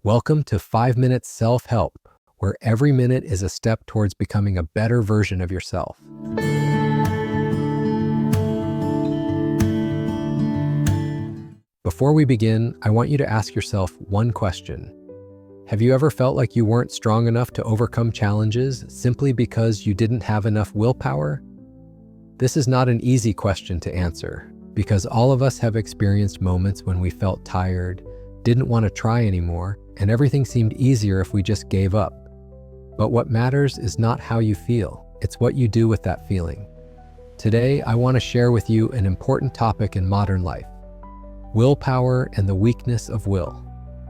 Welcome to 5 Minutes Self-Help, where every minute is a step towards becoming a better version of yourself. Before we begin, I want you to ask yourself one question. Have you ever felt like you weren't strong enough to overcome challenges simply because you didn't have enough willpower? This is not an easy question to answer, because all of us have experienced moments when we felt tired, didn't want to try anymore, and everything seemed easier if we just gave up. But what matters is not how you feel, it's what you do with that feeling. Today, I want to share with you an important topic in modern life: willpower and the weakness of will.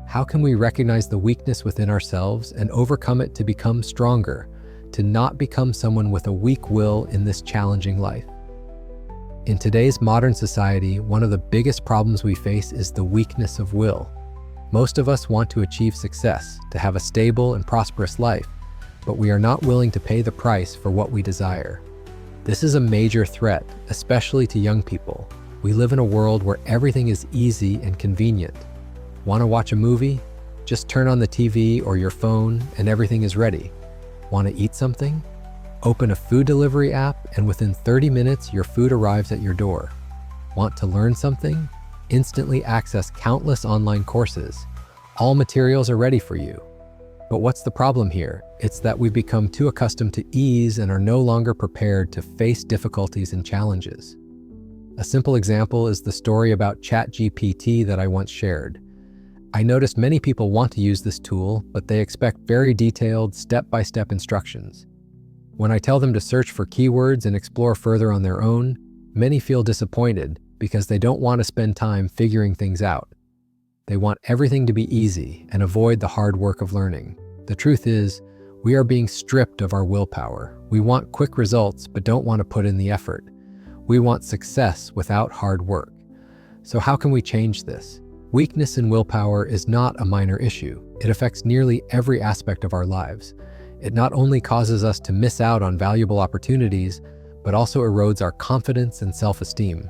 How can we recognize the weakness within ourselves and overcome it to become stronger, to not become someone with a weak will in this challenging life? In today's modern society, one of the biggest problems we face is the weakness of will. Most of us want to achieve success, to have a stable and prosperous life, but we are not willing to pay the price for what we desire. This is a major threat, especially to young people. We live in a world where everything is easy and convenient. Want to watch a movie? Just turn on the TV or your phone and everything is ready. Want to eat something? Open a food delivery app and within 30 minutes your food arrives at your door. Want to learn something? Instantly access countless online courses. All materials are ready for you. But what's the problem here? It's that we've become too accustomed to ease and are no longer prepared to face difficulties and challenges. A simple example is the story about ChatGPT that I once shared. I noticed many people want to use this tool, but they expect very detailed, step-by-step instructions. When I tell them to search for keywords and explore further on their own, many feel disappointed because they don't want to spend time figuring things out. They want everything to be easy and avoid the hard work of learning. The truth is, we are being stripped of our willpower. We want quick results but don't want to put in the effort. We want success without hard work. So how can we change this? Weakness in willpower is not a minor issue. It affects nearly every aspect of our lives. It not only causes us to miss out on valuable opportunities, but also erodes our confidence and self-esteem.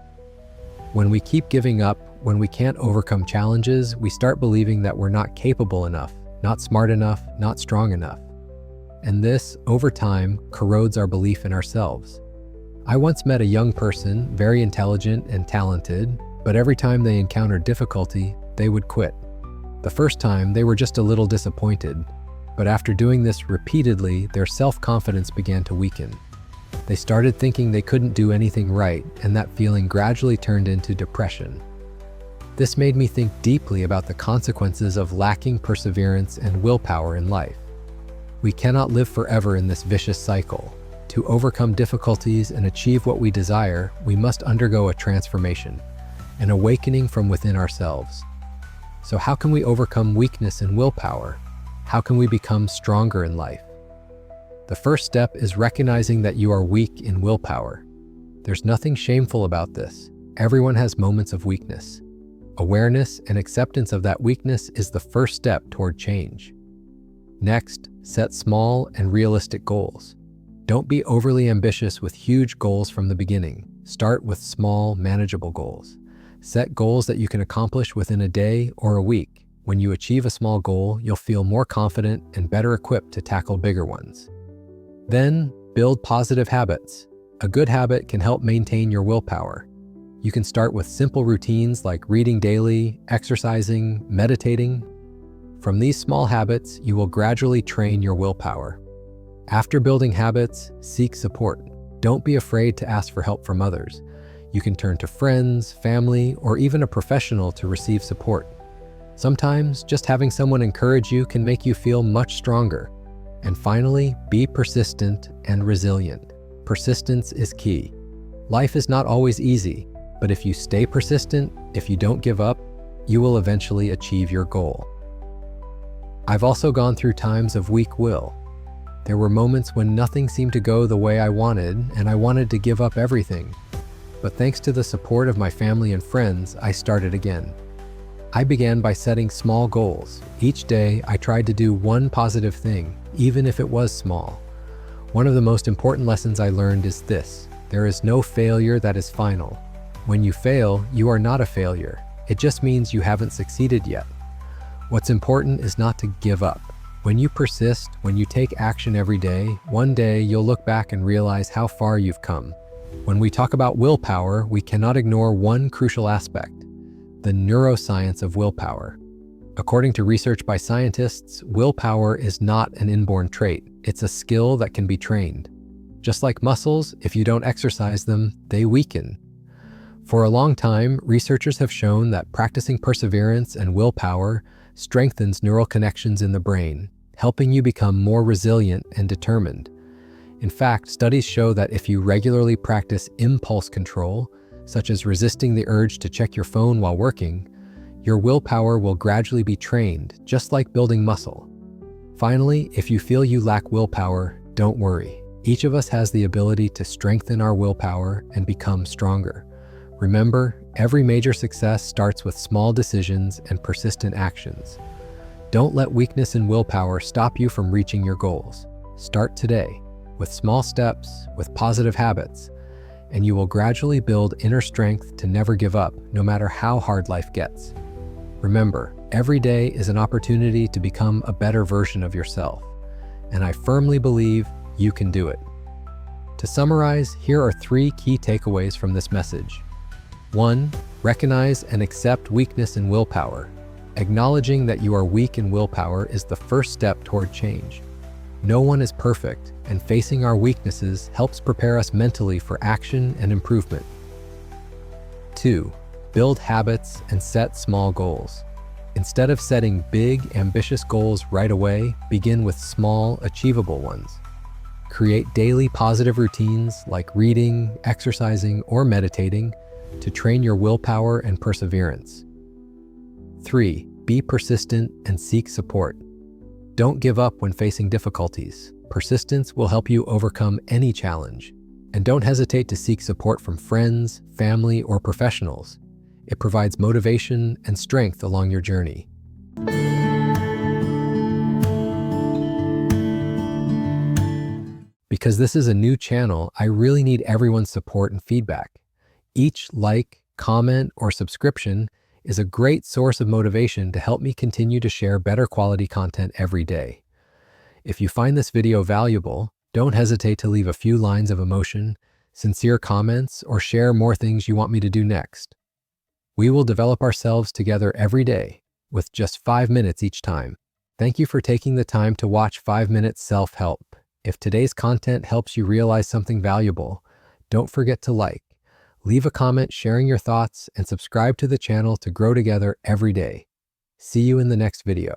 When we keep giving up, when we can't overcome challenges, we start believing that we're not capable enough, not smart enough, not strong enough. And this, over time, corrodes our belief in ourselves. I once met a young person, very intelligent and talented, but every time they encountered difficulty, they would quit. The first time, they were just a little disappointed, but after doing this repeatedly, their self-confidence began to weaken. They started thinking they couldn't do anything right, and that feeling gradually turned into depression. This made me think deeply about the consequences of lacking perseverance and willpower in life. We cannot live forever in this vicious cycle. To overcome difficulties and achieve what we desire, we must undergo a transformation, an awakening from within ourselves. So how can we overcome weakness in willpower? How can we become stronger in life? The first step is recognizing that you are weak in willpower. There's nothing shameful about this. Everyone has moments of weakness. Awareness and acceptance of that weakness is the first step toward change. Next, set small and realistic goals. Don't be overly ambitious with huge goals from the beginning. Start with small, manageable goals. Set goals that you can accomplish within a day or a week. When you achieve a small goal, you'll feel more confident and better equipped to tackle bigger ones. Then, build positive habits. A good habit can help maintain your willpower. You can start with simple routines like reading daily, exercising, meditating. From these small habits, you will gradually train your willpower. After building habits, seek support. Don't be afraid to ask for help from others. You can turn to friends, family, or even a professional to receive support. Sometimes, just having someone encourage you can make you feel much stronger. And finally, be persistent and resilient. Persistence is key. Life is not always easy, but if you stay persistent, if you don't give up, you will eventually achieve your goal. I've also gone through times of weak will. There were moments when nothing seemed to go the way I wanted, and I wanted to give up everything. But thanks to the support of my family and friends, I started again. I began by setting small goals. Each day, I tried to do one positive thing, even if it was small. One of the most important lessons I learned is this: there is no failure that is final. When you fail, you are not a failure. It just means you haven't succeeded yet. What's important is not to give up. When you persist, when you take action every day, one day you'll look back and realize how far you've come. When we talk about willpower, we cannot ignore one crucial aspect: the neuroscience of willpower. According to research by scientists, willpower is not an inborn trait. It's a skill that can be trained. Just like muscles, if you don't exercise them, they weaken. For a long time, researchers have shown that practicing perseverance and willpower strengthens neural connections in the brain, helping you become more resilient and determined. In fact, studies show that if you regularly practice impulse control, such as resisting the urge to check your phone while working, your willpower will gradually be trained, just like building muscle. Finally, if you feel you lack willpower, don't worry. Each of us has the ability to strengthen our willpower and become stronger. Remember, every major success starts with small decisions and persistent actions. Don't let weakness in willpower stop you from reaching your goals. Start today, with small steps, with positive habits, and you will gradually build inner strength to never give up, no matter how hard life gets. Remember, every day is an opportunity to become a better version of yourself, and I firmly believe you can do it. To summarize, here are 3 key takeaways from this message. 1. Recognize and accept weakness in willpower. Acknowledging that you are weak in willpower is the first step toward change. No one is perfect, and facing our weaknesses helps prepare us mentally for action and improvement. 2. Build habits and set small goals. Instead of setting big, ambitious goals right away, begin with small, achievable ones. Create daily positive routines like reading, exercising, or meditating to train your willpower and perseverance. 3. Be persistent and seek support. Don't give up when facing difficulties. Persistence will help you overcome any challenge. And don't hesitate to seek support from friends, family, or professionals. It provides motivation and strength along your journey. Because this is a new channel, I really need everyone's support and feedback. Each like, comment, or subscription is a great source of motivation to help me continue to share better quality content every day. If you find this video valuable, don't hesitate to leave a few lines of emotion, sincere comments, or share more things you want me to do next. We will develop ourselves together every day, with just 5 minutes each time. Thank you for taking the time to watch 5 Minutes Self-Help. If today's content helps you realize something valuable, don't forget to like, leave a comment sharing your thoughts, and subscribe to the channel to grow together every day. See you in the next video.